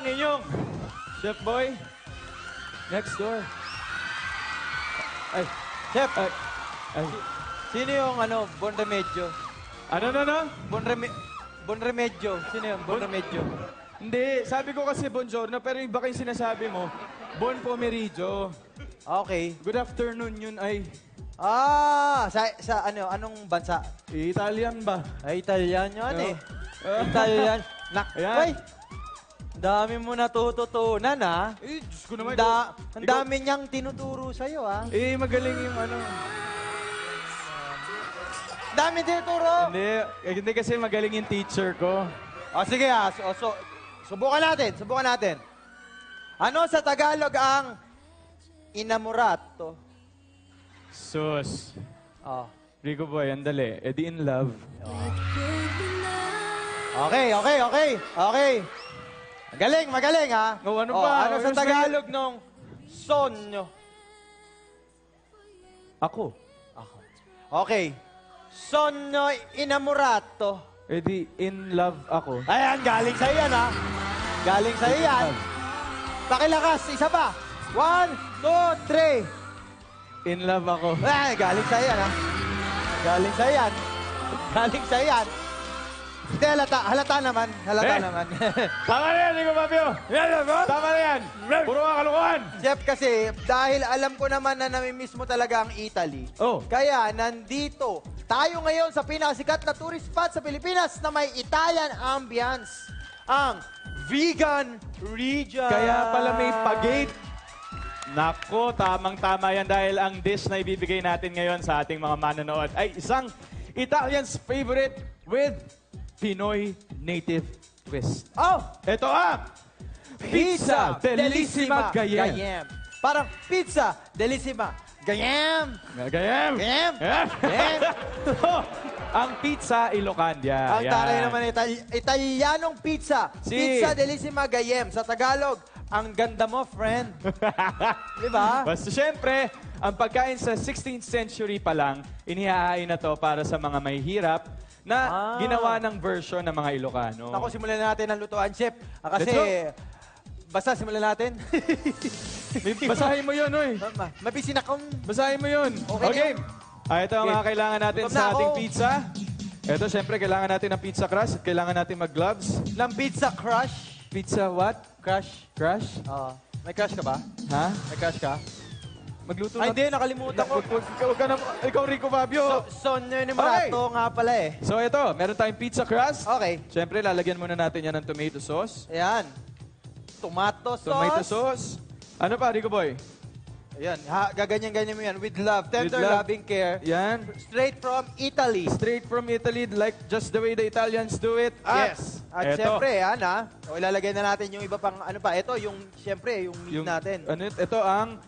ang inyong Chef Boy. Next door. Ay, Chef, Ay. sino yung Bon Remedyo? Ano? Bon Remedyo. Sino yung Bon Remedyo? Hindi, sabi ko kasi buongiorno, pero yung iba kayong sinasabi mo, Bon Pomeriggio. Okay. Good afternoon yun ay Anong bansa? Italian ba? Ay, Italian yun eh. Oh. Italian. Ayan. Ay, dami mo natututunan ah. Diyos ko naman. Ang dami niyang tinuturo sa'yo ah. Magaling yung Dami tinuturo. Hindi kasi magaling yung teacher ko. O sige ah, subukan natin. Ano sa Tagalog ang inamorato? Sus. Oh. Rico Boy, andali. Di in love. Okay. Magaling ha. Ano ba? Ano sa Tagalog nung sonyo? Ako. Okay. Sonyo inamorato. Di in love ako. Ayan, galing sa'yo yan ha. Galing sa'yo yan. Pakilakas, isa pa. 1, 2, 3. In love ako. Ay, galing sa'yo yan ha. Galing sa'yo yan. Hindi, halata naman. Tama na yan, Rico Fabio. Tama na yan. Puro ka kalukuhan. Chef, kasi dahil alam ko naman na namimiss mo talaga ang Italy. Oh. Kaya nandito tayo ngayon sa pinakasikat na tourist spot sa Pilipinas na may Italian ambience. Ang Vegan Region. Kaya pala may pagate. Nako, tamang-tama yan dahil ang dish na ibibigay natin ngayon sa ating mga manonood ay isang Italian's favorite with Pinoy native twist. Oh! Ito ang Pizza Delissima Gayem. Parang Pizza Delissima Gayem. Gayem! Ang pizza Ilocandia. Ang taray naman Italianong pizza. Si. Pizza Delissima Gayem. Sa Tagalog, ang ganda mo, friend. Di ba? Basta syempre, ang pagkain sa 16th century pa lang, inihahain na to para sa mga mahihirap na ginawa ng version ng mga Ilocano. Ako, simulan natin ang lutuan, Chef. Kasi, basta simulan natin. Basahin mo yun, oy. Mabisin akong... Basahin mo yun. Okay. Ito ang mga kailangan natin sa ating pizza. Ito, syempre, kailangan natin ng pizza crust. Kailangan natin mag-gloves. Ng pizza crush. Pizza what? Crush. Crush? May crush ka ba? Ha? May crush ka? Magluto Ay, na. hindi. Nakalimutan ko. Ikaw, Rico Fabio. Sonyo ni Marato nga pala eh. So, ito. Meron tayong pizza crust. Okay. Syempre, lalagyan muna natin yan ng tomato sauce. Ayan. Tomato sauce. Ano pa, Rico Boy? Ayan. Gaganyan-ganyan mo yan. With love. Tender With love. loving care. Yan. Straight from Italy. Straight from Italy, like just the way the Italians do it. Yes. At eto. syempre, ilalagay na natin yung iba pang, ito, yung, syempre, yung meat natin. Ito ang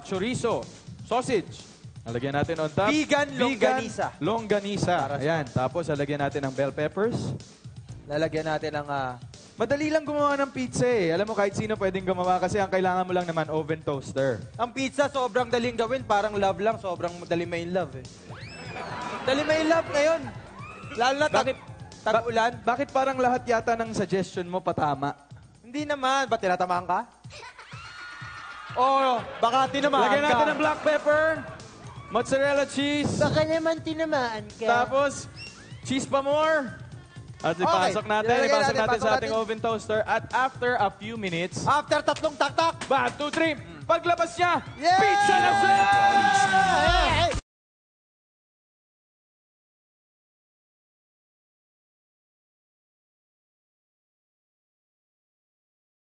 chorizo, sausage. Nalagyan natin on top. Vegan longganisa. Longganisa. Ayan. Tapos, lalagyan natin ng bell peppers. Lalagyan natin ng... Madali lang gumawa ng pizza eh. Alam mo, kahit sino pwedeng gumawa kasi ang kailangan mo lang naman oven toaster. Ang pizza, sobrang daling gawin. Parang love lang. Sobrang dali may love eh. Dali may love ngayon. Lalo na tag-ulan. Bakit parang lahat yata ng suggestion mo patama? Hindi naman. Ba't tinatamaan ka? Baka tinamaan ka. Lagyan natin ng black pepper, mozzarella cheese. Baka naman tinamaan ka. Tapos, cheese pa more. At ipasok natin sa ating oven toaster. At after a few minutes, after 3 tak-tak, 1, 2, 3, paglabas niya, yeah! pizza na siya!